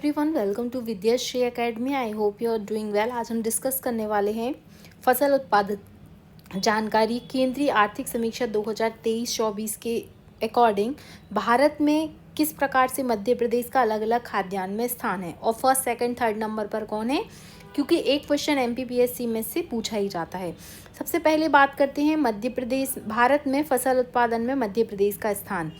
Everyone, welcome to Vidyashree Academy. I hope you are doing well. आज हम discuss करने वाले हैं फसल उत्पादन जानकारी केंद्रीय आर्थिक समीक्षा 2023-24 के अकॉर्डिंग भारत में किस प्रकार से मध्य प्रदेश का अलग अलग खाद्यान्न में स्थान है और फर्स्ट सेकंड थर्ड नंबर पर कौन है, क्योंकि एक क्वेश्चन एमपीपीएससी में से पूछा ही जाता है। सबसे पहले बात करते हैं मध्य प्रदेश, भारत में फसल उत्पादन में मध्य प्रदेश का स्थान।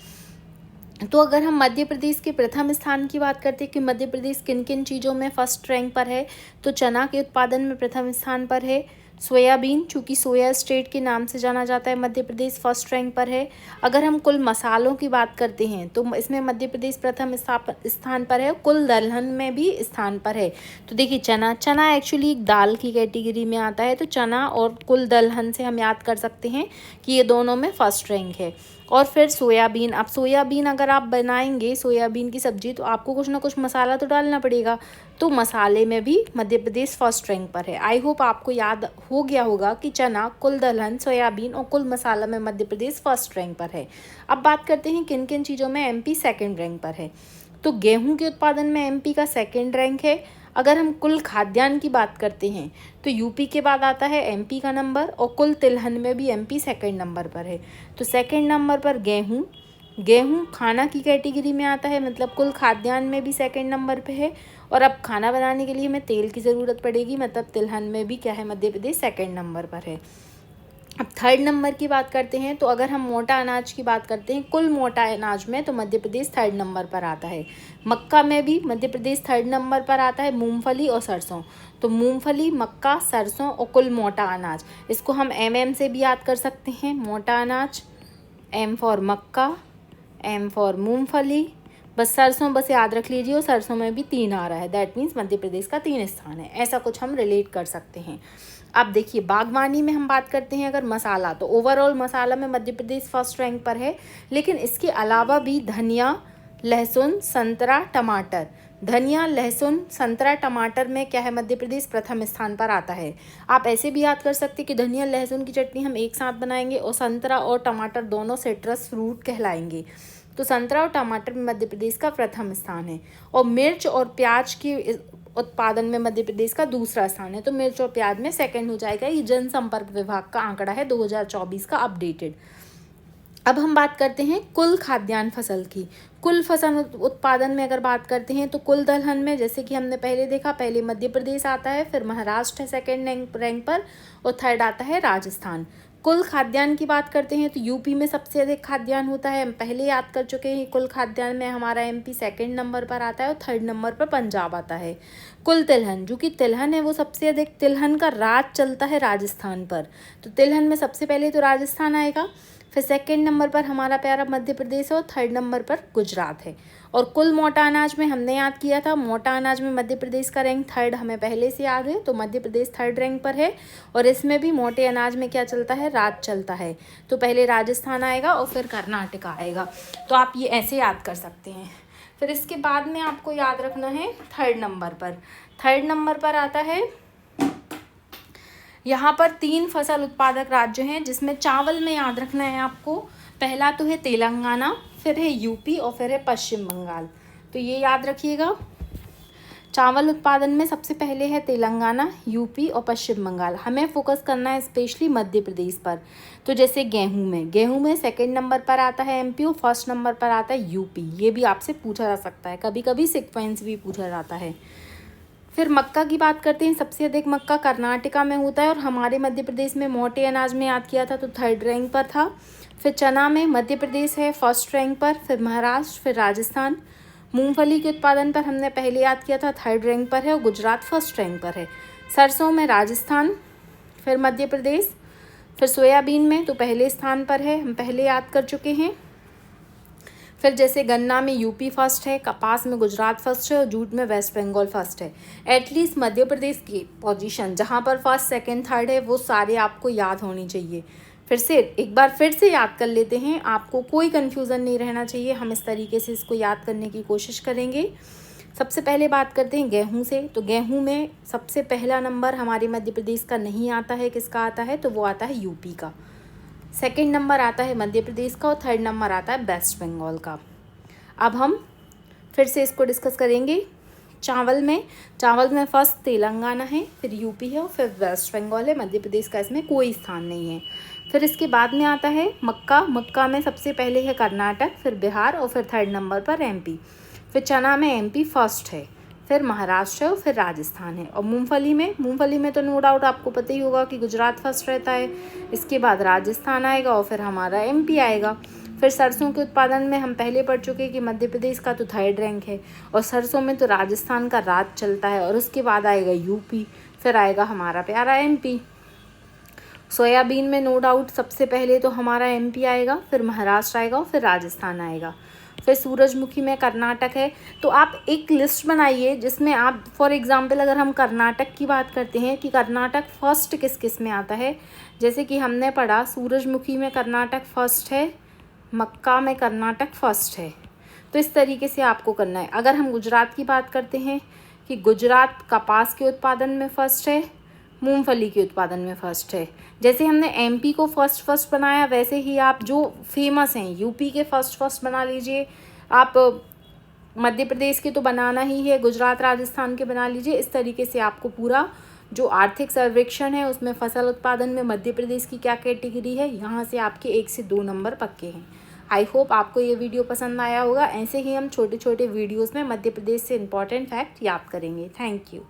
तो अगर हम मध्य प्रदेश के प्रथम स्थान की बात करते हैं कि मध्य प्रदेश किन किन चीज़ों में फर्स्ट रैंक पर है, तो चना के उत्पादन में प्रथम स्थान पर है। सोयाबीन, चूँकि सोया स्टेट के नाम से जाना जाता है, मध्य प्रदेश फर्स्ट रैंक पर है। अगर हम कुल मसालों की बात करते हैं तो इसमें मध्य प्रदेश प्रथम स्थान पर है। कुल दलहन में भी स्थान पर है। तो देखिए, चना एक्चुअली एक दाल की कैटेगरी में आता है, तो चना और कुल दलहन से हम याद कर सकते हैं कि ये दोनों में फर्स्ट रैंक है। और फिर सोयाबीन, अब सोयाबीन अगर आप बनाएंगे सोयाबीन की सब्जी तो आपको कुछ ना कुछ मसाला तो डालना पड़ेगा, तो मसाले में भी मध्य प्रदेश फर्स्ट रैंक पर है। आई होप आपको याद हो गया होगा कि चना, कुल दलहन, सोयाबीन और कुल मसाला में मध्य प्रदेश फर्स्ट रैंक पर है। अब बात करते हैं किन किन चीज़ों में एमपी सेकेंड रैंक पर है। तो गेहूं के उत्पादन में एमपी का सेकेंड रैंक है। अगर हम कुल खाद्यान्न की बात करते हैं तो यूपी के बाद आता है एमपी का नंबर, और कुल तिलहन में भी एमपी सेकंड नंबर पर है। तो सेकंड नंबर पर गेहूं खाना की कैटेगरी में आता है, मतलब कुल खाद्यान्न में भी सेकंड नंबर पे है। और अब खाना बनाने के लिए हमें तेल की ज़रूरत पड़ेगी, मतलब तिलहन में भी क्या है, मध्य प्रदेश सेकंड नंबर पर है। अब थर्ड नंबर की बात करते हैं तो अगर हम मोटा अनाज की बात करते हैं, कुल मोटा अनाज में, तो मध्य प्रदेश थर्ड नंबर पर आता है। मक्का में भी मध्य प्रदेश थर्ड नंबर पर आता है। मूंगफली और सरसों, तो मूंगफली, मक्का, सरसों और कुल मोटा अनाज, इसको हम एमएम से भी याद कर सकते हैं। मोटा अनाज, एम फॉर मक्का, एम फॉर मूंगफली, बस सरसों बस याद रख लीजिए, और सरसों में भी 3 आ रहा है, दैट मीन्स मध्य प्रदेश का 3 स्थान है। ऐसा कुछ हम रिलेट कर सकते हैं। अब देखिए, बागवानी में हम बात करते हैं अगर मसाला, तो ओवरऑल मसाला में मध्य प्रदेश फर्स्ट रैंक पर है। लेकिन इसके अलावा भी धनिया, लहसुन, संतरा, टमाटर, धनिया, लहसुन, संतरा, टमाटर में क्या है, मध्य प्रदेश प्रथम स्थान पर आता है। आप ऐसे भी याद कर सकते हैं कि धनिया लहसुन की चटनी हम एक साथ बनाएंगे, और संतरा और टमाटर दोनों सिट्रस फ्रूट कहलाएंगे। तो संतरा और टमाटर में मध्य प्रदेश का प्रथम स्थान है। और मिर्च और प्याज की उत्पादन में मध्य प्रदेश का दूसरा स्थान है। तो मिर्च और प्याज में सेकंड हो जाएगा। ये जनसंपर्क विभाग का आंकड़ा है 2024 का अपडेटेड। अब हम बात करते हैं कुल खाद्यान्न फसल की। कुल फसल उत्पादन में अगर बात करते हैं तो कुल दलहन में, जैसे कि हमने पहले देखा, पहले मध्य प्रदेश आता है, फिर महाराष्ट्र है सेकेंड रैंक पर, और थर्ड आता है राजस्थान। कुल खाद्यान्न की बात करते हैं तो यूपी में सबसे अधिक खाद्यान्न होता है, हम पहले याद कर चुके हैं। कुल खाद्यान्न में हमारा एमपी सेकंड नंबर पर आता है, और थर्ड नंबर पर पंजाब आता है। कुल तिलहन, जो कि तिलहन है वो सबसे अधिक, तिलहन का राज चलता है राजस्थान पर, तो तिलहन में सबसे पहले तो राजस्थान आएगा, फिर सेकंड नंबर पर हमारा प्यारा मध्य प्रदेश है, और थर्ड नंबर पर गुजरात है। और कुल मोटा अनाज में हमने याद किया था, मोटा अनाज में मध्य प्रदेश का रैंक थर्ड हमें पहले से याद है, तो मध्य प्रदेश थर्ड रैंक पर है। और इसमें भी मोटे अनाज में क्या चलता है, राज चलता है, तो पहले राजस्थान आएगा और फिर कर्नाटक आएगा। तो आप ये ऐसे याद कर सकते हैं। फिर इसके बाद में आपको याद रखना है थर्ड नंबर पर आता है, यहाँ पर 3 फसल उत्पादक राज्य हैं, जिसमें चावल में याद रखना है आपको। पहला तो है तेलंगाना, फिर है यूपी और फिर है पश्चिम बंगाल। तो ये याद रखिएगा, चावल उत्पादन में सबसे पहले है तेलंगाना, यूपी और पश्चिम बंगाल। हमें फोकस करना है स्पेशली मध्य प्रदेश पर। तो जैसे गेहूं में सेकंड नंबर पर आता है एमपी, और फर्स्ट नंबर पर आता है यूपी। ये भी आपसे पूछा जा सकता है, कभी कभी सीक्वेंस भी पूछा जाता है। फिर मक्का की बात करते हैं, सबसे अधिक मक्का कर्नाटका में होता है, और हमारे मध्य प्रदेश में मोटे अनाज में याद किया था तो थर्ड रैंक पर था। फिर चना में मध्य प्रदेश है फर्स्ट रैंक पर, फिर महाराष्ट्र, फिर राजस्थान। मूंगफली के उत्पादन पर हमने पहले याद किया था, थर्ड रैंक पर है, और गुजरात फर्स्ट रैंक पर है। सरसों में राजस्थान, फिर मध्य प्रदेश। फिर सोयाबीन में तो पहले स्थान पर है, हम पहले याद कर चुके हैं। फिर जैसे गन्ना में यूपी फर्स्ट है, कपास में गुजरात फर्स्ट है, और जूट में वेस्ट बंगाल फर्स्ट है। एटलीस्ट मध्य प्रदेश की पोजीशन जहाँ पर फर्स्ट सेकंड थर्ड है वो सारे आपको याद होनी चाहिए। फिर से एक बार फिर से याद कर लेते हैं, आपको कोई कन्फ्यूज़न नहीं रहना चाहिए। हम इस तरीके से इसको याद करने की कोशिश करेंगे। सबसे पहले बात करते हैं गेहूं से। तो गेहूं में सबसे पहला नंबर हमारे मध्य प्रदेश का नहीं आता है, किसका आता है, तो वो आता है यूपी का। सेकंड नंबर आता है मध्य प्रदेश का, और थर्ड नंबर आता है वेस्ट बंगाल का। अब हम फिर से इसको डिस्कस करेंगे। चावल में फर्स्ट तेलंगाना है, फिर यूपी है और फिर वेस्ट बंगाल है। मध्य प्रदेश का इसमें कोई स्थान नहीं है। फिर इसके बाद में आता है मक्का में सबसे पहले है कर्नाटक, फिर बिहार और फिर थर्ड नंबर पर एमपी। फिर चना में एमपी फर्स्ट है, फिर महाराष्ट्र है और फिर राजस्थान है। और मूंगफली में तो नो डाउट आपको पता ही होगा कि गुजरात फर्स्ट रहता है, इसके बाद राजस्थान आएगा और फिर हमारा एमपी आएगा। फिर सरसों के उत्पादन में हम पहले पढ़ चुके हैं कि मध्य प्रदेश का तो थर्ड रैंक है, और सरसों में तो राजस्थान का राज चलता है, और उसके बाद आएगा यूपी, फिर आएगा हमारा प्यारा एमपी। सोयाबीन में नो डाउट सबसे पहले तो हमारा एमपी आएगा, फिर महाराष्ट्र आएगा और फिर राजस्थान आएगा। फिर सूरजमुखी में कर्नाटक है। तो आप एक लिस्ट बनाइए जिसमें आप फॉर एग्जांपल अगर हम कर्नाटक की बात करते हैं कि कर्नाटक फर्स्ट किस किस में आता है, जैसे कि हमने पढ़ा सूरजमुखी में कर्नाटक फर्स्ट है, मक्का में कर्नाटक फर्स्ट है। तो इस तरीके से आपको करना है। अगर हम गुजरात की बात करते हैं कि गुजरात कपास के उत्पादन में फर्स्ट है, मूंगफली के उत्पादन में फर्स्ट है। जैसे हमने एमपी को फर्स्ट बनाया, वैसे ही आप जो फेमस हैं यूपी के फर्स्ट बना लीजिए। आप मध्य प्रदेश के तो बनाना ही है, गुजरात राजस्थान के बना लीजिए। इस तरीके से आपको पूरा जो आर्थिक सर्वेक्षण है उसमें फसल उत्पादन में मध्य प्रदेश की क्या कैटेगरी है, यहाँ से आपके 1 से 2 नंबर पक्के हैं। आई होप आपको ये वीडियो पसंद आया होगा। ऐसे ही हम छोटे छोटे वीडियोज़ में मध्य प्रदेश से इम्पॉर्टेंट फैक्ट याद करेंगे। Thank you.